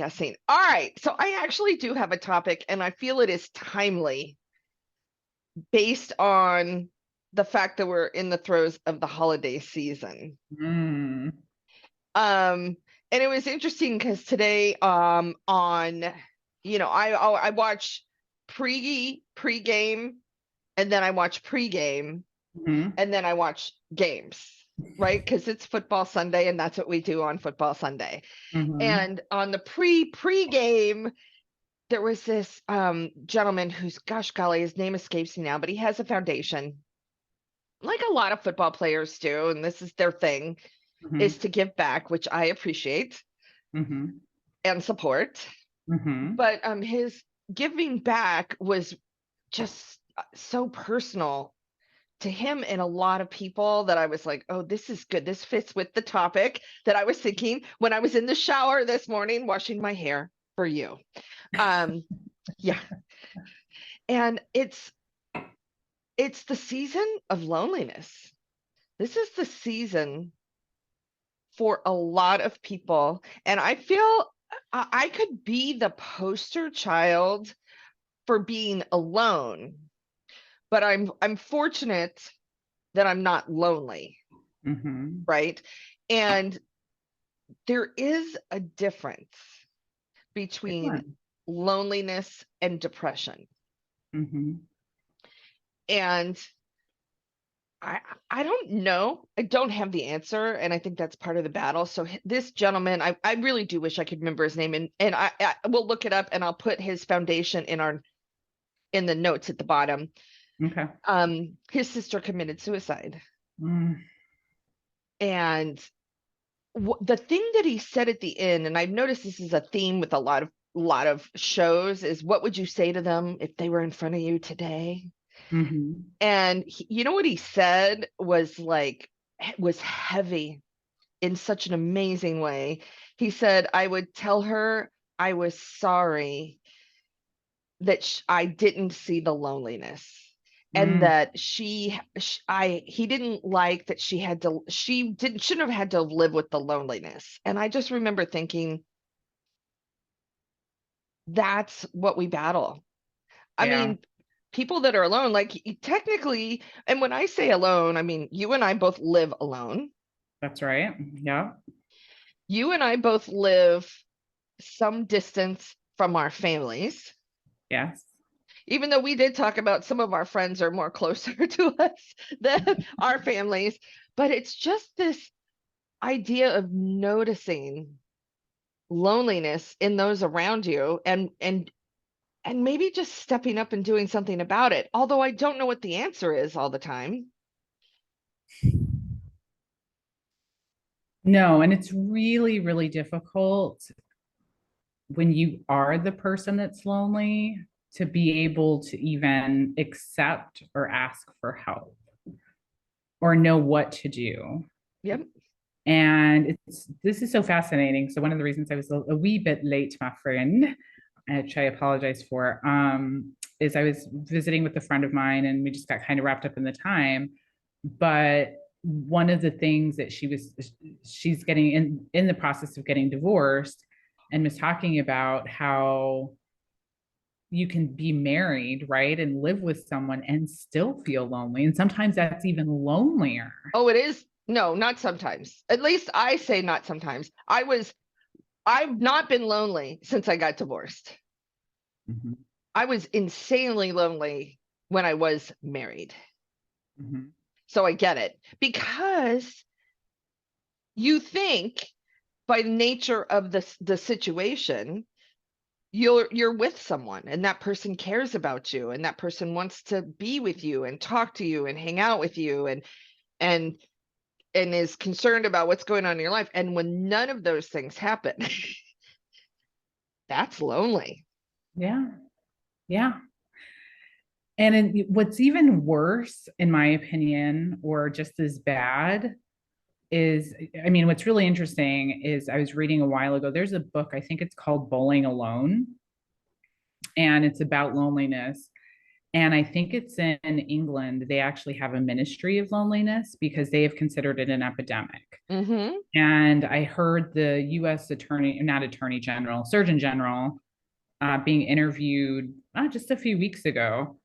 podcasting. All right. So I actually do have a topic, and I feel it is timely based on the fact that we're in the throes of the holiday season. Mm. And it was interesting because today, on, I watch pregame, and then I watch pregame, Mhm. and then I watch games, right? Because it's football Sunday, and that's what we do on football Sunday. Mhm. And on the pregame, there was this gentleman who's, gosh golly, his name escapes me now, but he has a foundation, like a lot of football players do, and this is their thing, Mhm. is to give back, which I appreciate Mhm. and support. Mhm. But his giving back was just so personal to him and a lot of people that I was like, oh, this is good. This fits with the topic that I was thinking when I was in the shower this morning washing my hair for you. Um, yeah. And it's the season of loneliness. This is the season for a lot of people. And I feel I could be the poster child for being alone, but I'm fortunate that I'm not lonely, Mhm. right? And there is a difference Good between one. loneliness and depression. Mhm. And I I don't know. I don't have the answer, and I think that's part of the battle. So this gentleman, I really do wish I could remember his name, and I will look it up, and I'll put his foundation in the notes at the bottom. Okay. His sister committed suicide, Mm. and the thing that he said at the end, and I've noticed this is a theme with a lot of shows, is what would you say to them if they were in front of you today? Mhm. And you know what he said was like, was heavy in such an amazing way. He said, I would tell her I was sorry that I didn't see the loneliness, and Mm. that he didn't like that she didn't shouldn't have had to live with the loneliness. And I just remember thinking, that's what we battle. I Yeah, mean, people that are alone, like technically, and when I say alone, I mean, you and I both live alone. that's right. Yeah. You and I both live some distance from our families, Yes. even though we did talk about some of our friends are more closer to us than our families. But it's just this idea of noticing loneliness in those around you, and maybe just stepping up and doing something about it. Although I don't know what the answer is all the time. No, and it's really, really difficult when you are the person that's lonely to be able to even accept or ask for help or know what to do. Yep. And this is so fascinating. So one of the reasons I was a wee bit late, my friend, which I apologize for, is I was visiting with a friend of mine and we just got kind of wrapped up in the time. But one of the things that she's getting in the process of getting divorced and was talking about how you can be married, right, and live with someone and still feel lonely. And sometimes that's even lonelier. Oh, it is. No, not sometimes. At least I say not sometimes. I've not been lonely since I got divorced. Mm-hmm. I was insanely lonely when I was married. Mm-hmm. So I get it, because you think, by nature of the situation, you're with someone, and that person cares about you, and that person wants to be with you and talk to you and hang out with you, and and is concerned about what's going on in your life. And when none of those things happen, that's lonely. Yeah. Yeah. What's even worse, in my opinion, or just as bad, is I mean, what's really interesting is I was reading a while ago, there's a book, I think it's called Bowling Alone, and it's about loneliness. And I think it's in England, they actually have a ministry of loneliness because they have considered it an epidemic. Mm-hmm. And I heard the US attorney, not attorney general, surgeon general, being interviewed just a few weeks ago.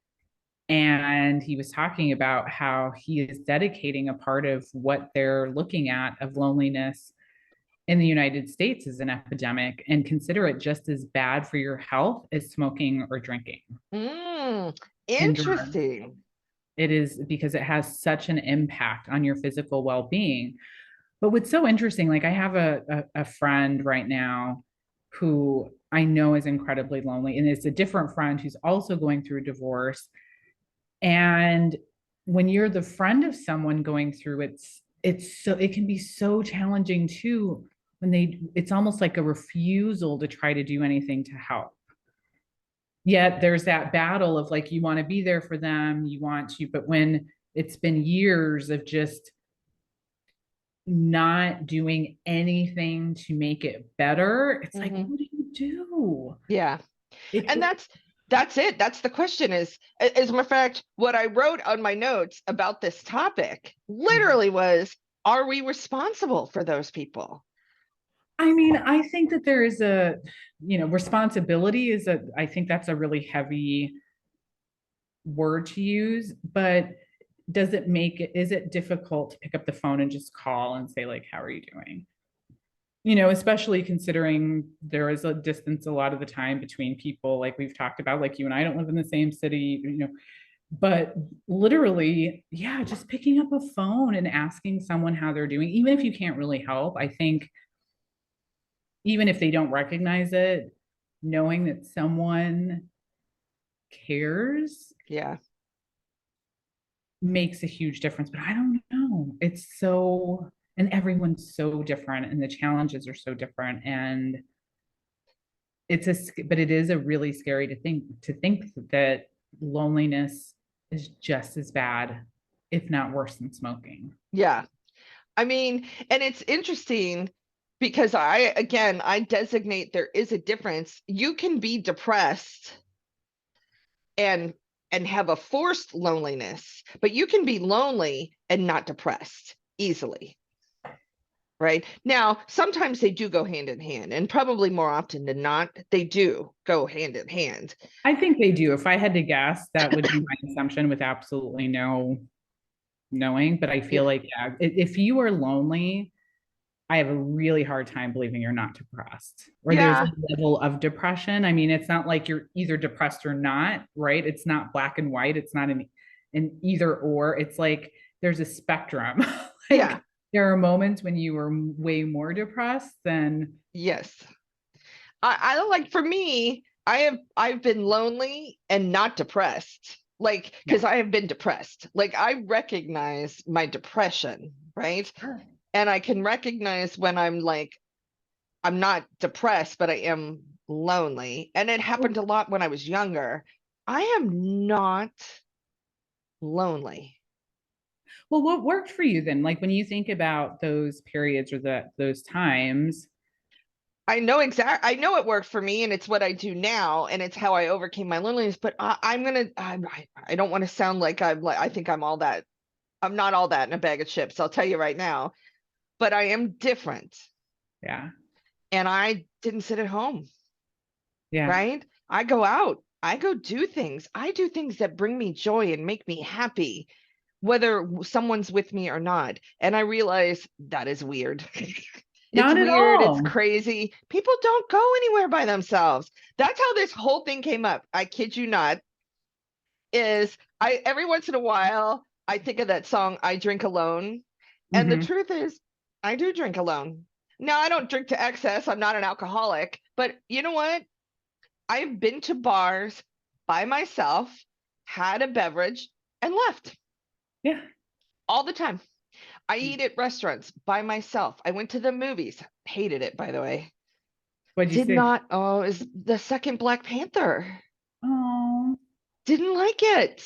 And he was talking about how he is dedicating a part of what they're looking at of loneliness in the United States as an epidemic and consider it just as bad for your health as smoking or drinking Mm, and drugs. interesting. It is because it has such an impact on your physical well-being. But what's so interesting, like I have a friend right now who I know is incredibly lonely, and it's a different friend who's also going through a divorce. And when you're the friend of someone going through it's so it can be so challenging too when it's almost like a refusal to try to do anything to help. Yet there's that battle of like you want to be there for them, you want to, but when it's been years of just not doing anything to make it better, it's like, Hmm. what do you do? Yeah. It, And that's it. That's the question is, as a matter of fact, what I wrote on my notes about this topic literally was, are we responsible for those people? I mean, I think that there is responsibility I think that's a really heavy word to use, but is it difficult to pick up the phone and just call and say, like, how are you doing? Especially considering there is a distance a lot of the time between people, like we've talked about, like you and I don't live in the same city, but literally, yeah, just picking up a phone and asking someone how they're doing, even if you can't really help, I think even if they don't recognize it, knowing that someone cares Yeah. makes a huge difference. But I don't know. And everyone's so different, and the challenges are so different. And but it is a really scary to think that loneliness is just as bad, if not worse than smoking. Yeah. I mean, and it's interesting because I designate there is a difference. You can be depressed and have a forced loneliness, but you can be lonely and not depressed easily. Right now, sometimes they do go hand in hand, and probably more often than not, they do go hand in hand. I think they do. If I had to guess, that would be my assumption with absolutely no knowing. But I feel Yeah. like, yeah, if you are lonely, I have a really hard time believing you're not depressed or there's a Yeah. level of depression. I mean, it's not like you're either depressed or not, right? It's not black and white. It's not an either or. It's like there's a spectrum. Yeah. Like there are moments when you are way more depressed than, Yes. I like, for me, I've been lonely and not depressed. Like, yeah. because I have been depressed. Like, I recognize my depression, right? Sure. And I can recognize when I'm like, I'm not depressed, but I am lonely. And it happened a lot when I was younger. I am not lonely. Well, what worked for you then? Like when you think about those periods or those times. I know it worked for me, and it's what I do now, and it's how I overcame my loneliness. But I don't want to sound like I think I'm all that. I'm not all that in a bag of chips. I'll tell you right now, but I am different, Yeah. and I didn't sit at home, Yeah. right? I go out. I go do things. I do things that bring me joy and make me happy, whether someone's with me or not. And I realize that is weird. It's Not at weird. It's all. crazy. People don't go anywhere by themselves. That's how this whole thing came up. I kid you not. Is I every once in a while I think of that song "I Drink Alone," and the Mm-hmm. truth is, I do drink alone. Now I don't drink to excess. I'm not an alcoholic, but you know what? I've been to bars by myself, had a beverage, and left Yeah. all the time. I eat at restaurants by myself. I went to the movies. Hated it, by the way. What'd you Did say? not. Oh, is the second Black Panther. Oh. Didn't like it.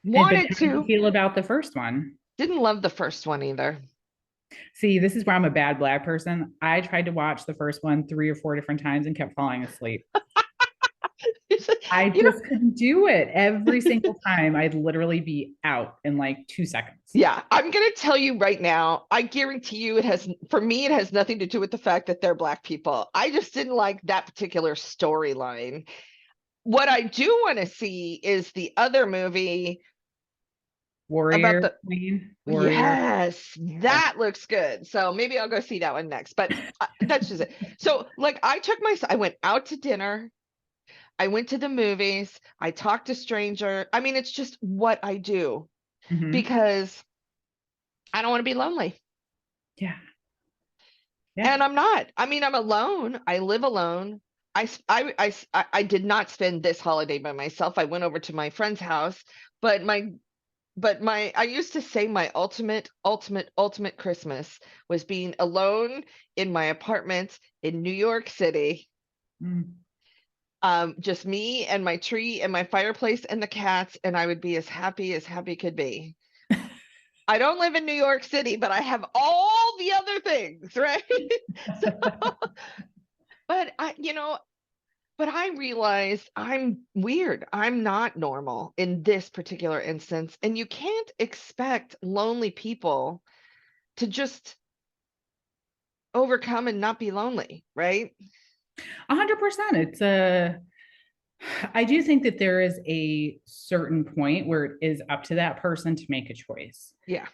But Wanted how did you to. feel about the first one? Didn't love the first one either. See, this is where I'm a bad black person. I tried to watch the first one 3 or 4 different times and kept falling asleep. I You know, just couldn't do it. Every single time I'd literally be out in like 2 seconds. yeah, I'm going to tell you right now, I guarantee you it has, for me, it has nothing to do with the fact that they're Black people. I just didn't like that particular storyline. What I do want to see is the other movie about Warrior the, queen, warrior. yes, Yeah. that looks good. So maybe I'll go see that one next, but that's just it. So like I went out to dinner, I went to the movies, I talked to stranger. I mean, it's just what I do Mhm. because I don't want to be lonely. Yeah. Yeah. And I'm not. I mean, I'm alone. I live alone. I did not spend this holiday by myself. I went over to my friend's house, but I used to say my ultimate Christmas was being alone in my apartment in New York City. Mm. Just me and my tree and my fireplace and the cats, and I would be as happy could be. I don't live in New York City, but I have all the other things, right? So, but but I realized I'm weird. I'm not normal in this particular instance. And you can't expect lonely people to just overcome and not be lonely, right? 100%. I do think that there is a certain point where it is up to that person to make a choice. Yeah.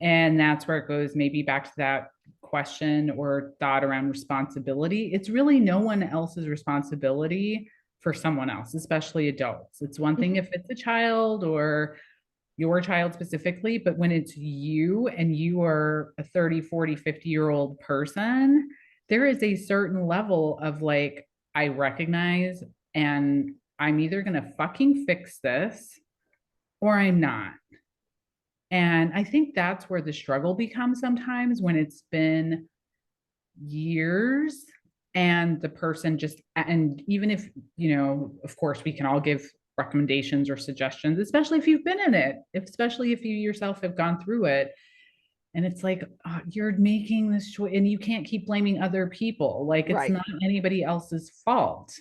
And that's where it goes maybe back to that question or thought around responsibility. It's really no one else's responsibility for someone else, especially adults. It's one thing Mhm. if it's a child or your child specifically, but when it's you and you are a 30, 40, 50-year-old person, there is a certain level of like, I recognize and I'm either going to fucking fix this or I'm not. And I think that's where the struggle becomes sometimes when it's been years and the person just, and even if, of course, we can all give recommendations or suggestions, especially if you've been in it, especially if you yourself have gone through it. And it's like, you're making this choice and you can't keep blaming other people. Like it's Right. not anybody else's fault.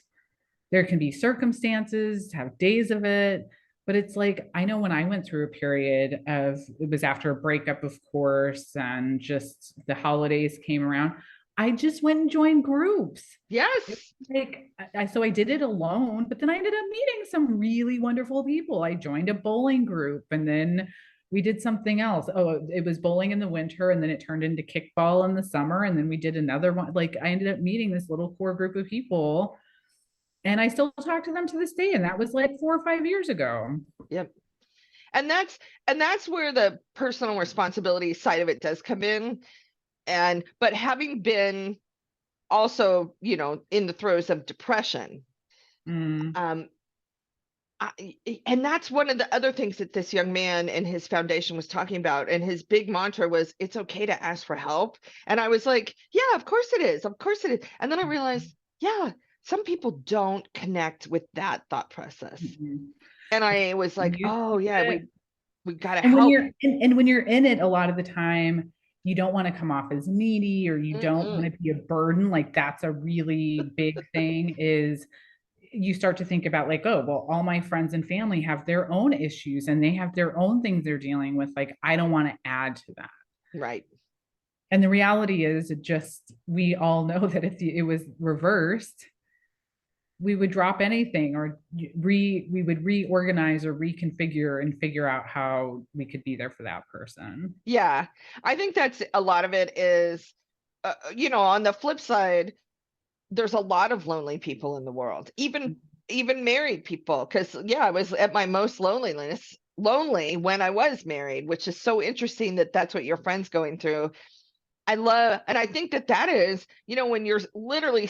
There can be circumstances, have days of it, but it's like I know when I went through a period of it was after a breakup, of course, and just the holidays came around. I just went and joined groups. Yes. Like so I did it alone, but then I ended up meeting some really wonderful people. I joined a bowling group and then we did something else. Oh, it was bowling in the winter and then it turned into kickball in the summer and then we did another one. Like I ended up meeting this little core group of people and I still talk to them to this day. And that was like 4 or 5 years ago. Yep. And that's where the personal responsibility side of it does come in. And but having been also, in the throes of depression, Mm, um, and that's one of the other things that this young man and his foundation was talking about. And his big mantra was, it's okay to ask for help. And I was like, yeah, of course it is. Of course it is. And then I realized, yeah, some people don't connect with that thought process. mm, And I was like, you oh yeah, did. we got to And when help. when you're in it, a lot of the time, you don't want to come off as needy or you don't want Mm-mm. to be a burden. Like that's a really big thing is you start to think about like, oh, well, all my friends and family have their own issues and they have their own things they're dealing with. Like, I don't want to add to that. Right. And the reality is, it just, we all know that if it was reversed, we would drop anything or we would reorganize or reconfigure and figure out how we could be there for that person. Yeah. I think that's a lot of it is, on the flip side, there's a lot of lonely people in the world, even married people. Because yeah, I was at my most lonely when I was married, which is so interesting that that's what your friend's going through. I love, and I think that that is, when you're literally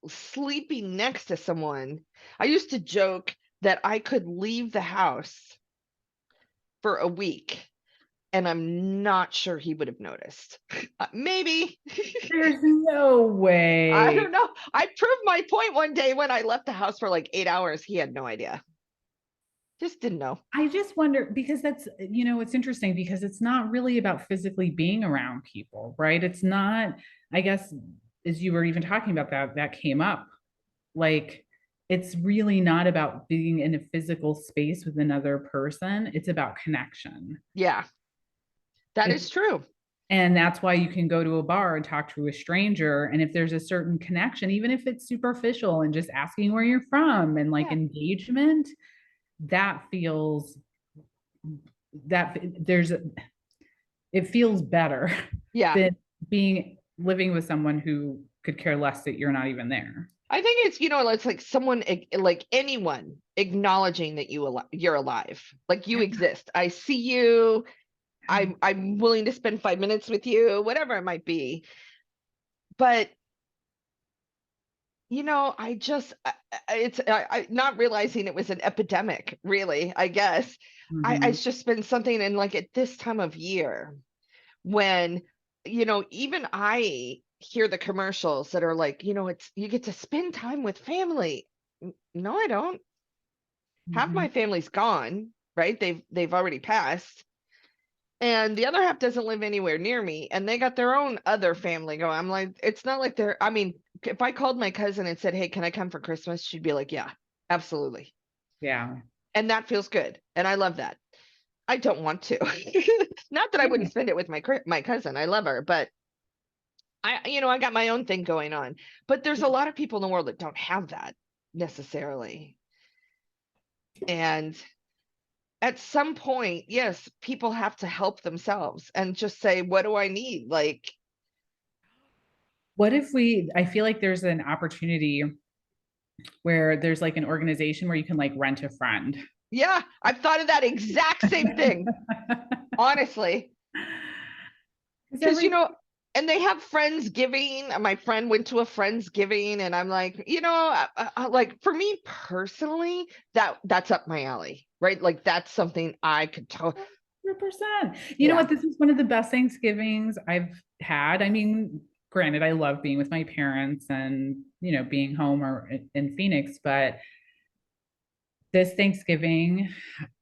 sleeping next to someone. I used to joke that I could leave the house for a week and I'm not sure he would have noticed. Maybe. There's no I way. don't know. I proved my point one day when I left the house for like 8 hours. He had no idea. Just didn't know. I just wonder because that's, it's interesting because it's not really about physically being around people, right? It's not, I guess, as you were even talking about that came up. Like, it's really not about being in a physical space with another person. It's about connection. Yeah, that It's is true. And that's why you can go to a bar and talk to a stranger. And if there's a certain connection, even if it's superficial and just asking where you're from and like Yeah. engagement, that feels that there's it feels better Yeah. than being living with someone who could care less that you're not even there. I think it's, it's like someone, like anyone acknowledging that you're alive, like you exist. I see you. I'm willing to spend 5 minutes with you, whatever it might be. But I just it's not realizing it was an epidemic, really, I guess. Mhm. It's just been something, and like at this time of year when, even I hear the commercials that are like, it's you get to spend time with family. No, I don't. Half Mhm. my family's gone, right? They've already passed. And the other half doesn't live anywhere near me, and they got their own other family going. I'm like, it's not like they're, I mean, if I called my cousin and said, "Hey, can I come for Christmas?" She'd be like, "Yeah, absolutely." Yeah. And that feels good. And I love that. I don't want to. Not that I wouldn't Yeah. spend it with my cousin. I love her, but I got my own thing going on. But there's a lot of people in the world that don't have that necessarily. And at some point, yes, people have to help themselves and just say, "What do I need?" Like, What if I feel like there's an opportunity where there's like an organization where you can like rent a friend. yeah, I've thought of that exact same thing, honestly. Because Because, every and they have Friendsgiving. My friend went to a Friendsgiving, and I'm like, like for me personally, that's up my alley, right? Like that's something I could tell. 100%. You know Yeah. what? This is one of the best Thanksgivings I've had. I mean, granted, I love being with my parents and, being home or in Phoenix, but this Thanksgiving,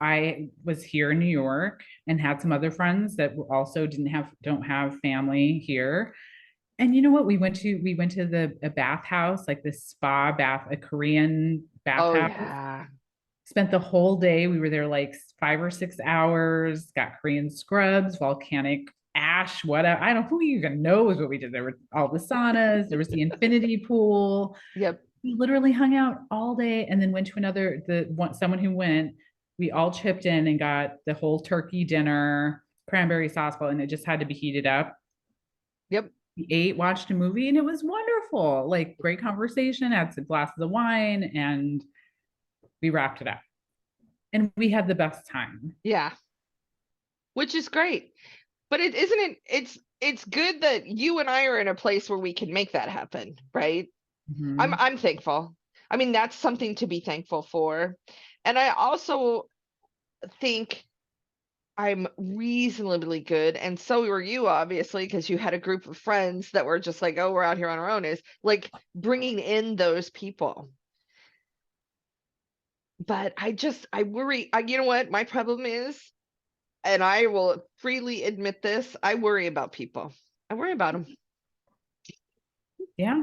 I was here in New York and had some other friends that also don't have family here. And you know what? We went to the a bathhouse, like this spa bath, a Korean Oh bathhouse. yeah. Spent the whole day. We were there like 5 or 6 hours, got Korean scrubs, volcanic ash, whatever. I don't, who even knows what we did. There were all the saunas, there was the infinity pool. Yep. We literally hung out all day and then went to someone who went, we all chipped in and got the whole turkey dinner, cranberry sauce bowl, and it just had to be heated up. Yep. We ate, watched a movie, and it was wonderful. Like great conversation, had some glasses of wine, and we wrapped it up. And we had the best time. Yeah. Which is great. But it isn't it it's good that you and I are in a place where we can make that happen, right? I'm Mhm. I'm thankful. I mean, that's something to be thankful for. And I also think I'm reasonably good, and so were you, obviously, because you had a group of friends that were just like, "Oh, we're out here on our own," is like bringing in those people. But I worry. You know what? My problem is, and I will freely admit this, I worry about people. I worry about them. Yeah.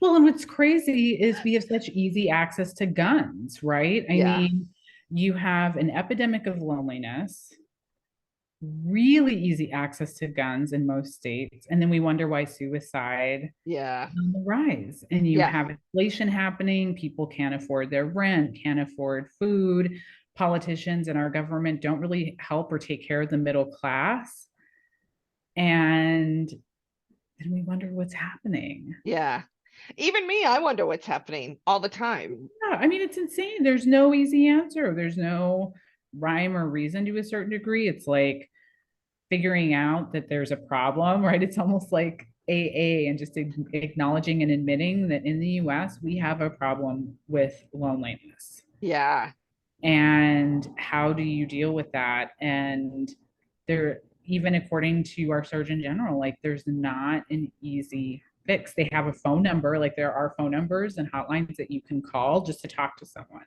Well, and what's crazy is we have such easy access to guns, right? I Yeah. mean, you have an epidemic of loneliness, really easy access to guns in most states. And then we wonder why suicide Yeah. is on the rise. And you Yeah. have inflation happening. People can't afford their rent, can't afford food. Politicians and our government don't really help or take care of the middle class. And then we wonder what's happening. Yeah. Even me, I wonder what's happening all the time. Yeah, I mean, it's insane. There's no easy answer. There's no rhyme or reason to a certain degree. It's like figuring out that there's a problem, right? It's almost like AA and just acknowledging and admitting that in the US, we have a problem with loneliness. Yeah. And how do you deal with that? And there, even according to our Surgeon General, like there's not an easy fix. They have a phone number, like there are phone numbers and hotlines that you can call just to talk to someone.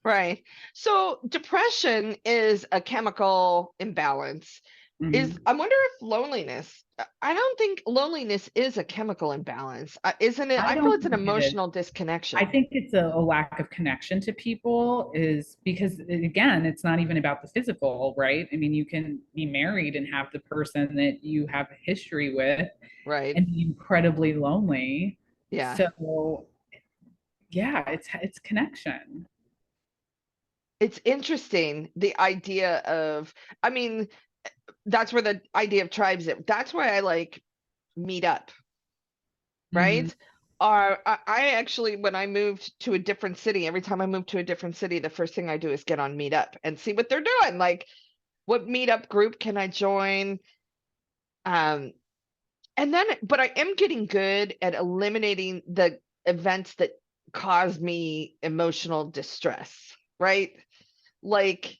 Right. So depression is a chemical imbalance is, Mhm. I wonder if loneliness, I don't think loneliness is a chemical imbalance, isn't it? I I feel don't it's an think it is. emotional I disconnection. think it's a lack of connection to people is because again, it's not even about the physical, right? I mean, you can be married and have the person that you have a history with Right. and be incredibly lonely. Yeah. So yeah, it's connection. It's interesting, the idea of, I mean, that's where the idea of tribes, that's why I like meet up, Mm-hmm. right? I actually, when I moved to a different city, every time I move to a different city, the first thing I do is get on Meetup and see what they're doing. Like, what meetup group can I join? Um, and then, but I am getting good at eliminating the events that cause me emotional distress, right? Like,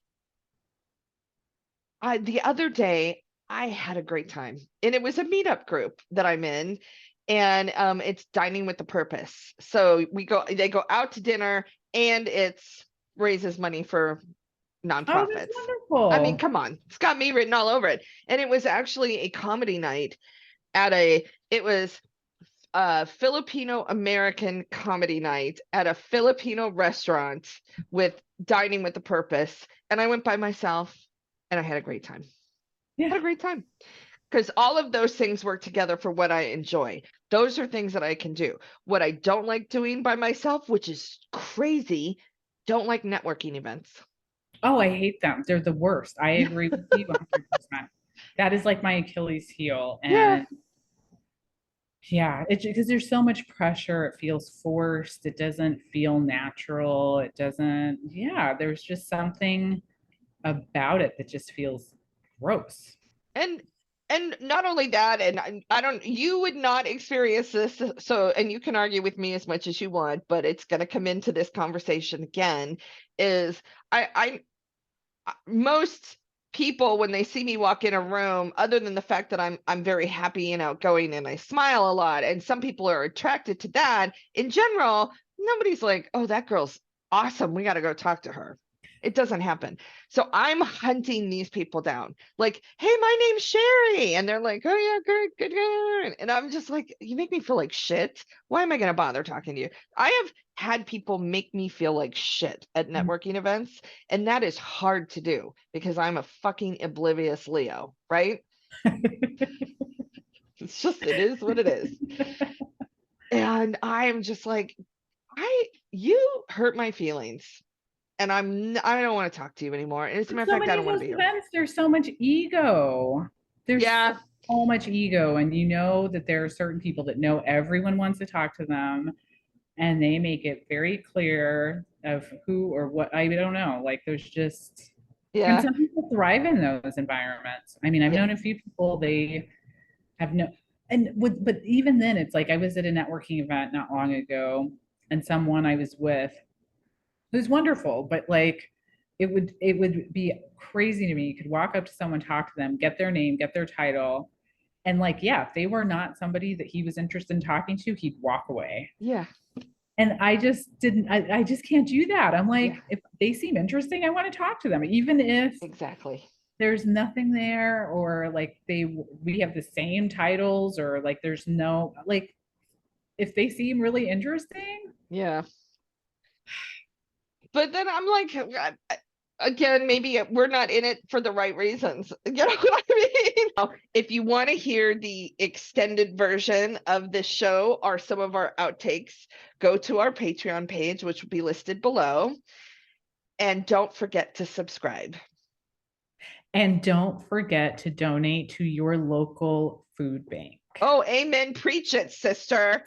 the other day, I had a great time, and it was a meetup group that I'm in, and it's dining with the purpose. So they go out to dinner, and it's raises money for Oh, that's nonprofits. I mean, wonderful. come on, it's got me written all over it. And it was actually a comedy night it was a Filipino American comedy night at a Filipino restaurant with dining with the purpose. And I went by myself, and I had a great time. Yeah. Had a great time because all of those things work together for what I enjoy. Those are things that I can do. What I don't like doing by myself, which is crazy, don't like networking events. Oh, I hate them. They're the worst. I agree with you 100%. That is like my Achilles heel. Yeah. And yeah, it's because there's so much pressure. It feels forced. It doesn't feel natural. It doesn't, yeah, there's just something about it that just feels gross. And not only that, and I don't, you would not experience this, so, and you can argue with me as much as you want, but it's going to come into this conversation again, is most people, when they see me walk in a room, other than the fact that I'm very happy and outgoing and I smile a lot, and some people are attracted to that, in general, nobody's like, oh, that girl's awesome, we got to go talk to her. It doesn't happen. So I'm hunting these people down. Like, hey, my name's Sherry. And they're like, oh yeah, good, good, good. And I'm just like, you make me feel like shit. Why am I gonna bother talking to you? I have had people make me feel like shit at networking events, and that is hard to do because I'm a fucking oblivious Leo, right? It's just, it is what it is. And I'm just like, you hurt my feelings, and I don't want to talk to you anymore. And as a But matter of so fact, I many don't of want to those be here. events, there's so much ego. There's Yeah, so much ego. And you know that there are certain people that know everyone wants to talk to them and they make it very clear of who or what. I don't know. Like there's just, and yeah, some people thrive in those environments. I mean, I've yeah, known a few people, they have no, and with, but even then, it's like I was at a networking event not long ago and someone I was with it was wonderful, but like it would be crazy to me. You could walk up to someone, talk to them, get their name, get their title, and like, yeah, if they were not somebody that he was interested in talking to, he'd walk away. yeah, And I just didn't, I just can't do that. I'm yeah, like, if they seem interesting, I want to talk to them, even if exactly. there's nothing there or like we have the same titles or like there's no like if they seem really interesting. Yeah. But then I'm like, again, maybe we're not in it for the right reasons. You know what I mean? If you want to hear the extended version of this show or some of our outtakes, go to our Patreon page, which will be listed below. And don't forget to subscribe. And don't forget to donate to your local food bank. Oh, amen. Preach it, sister.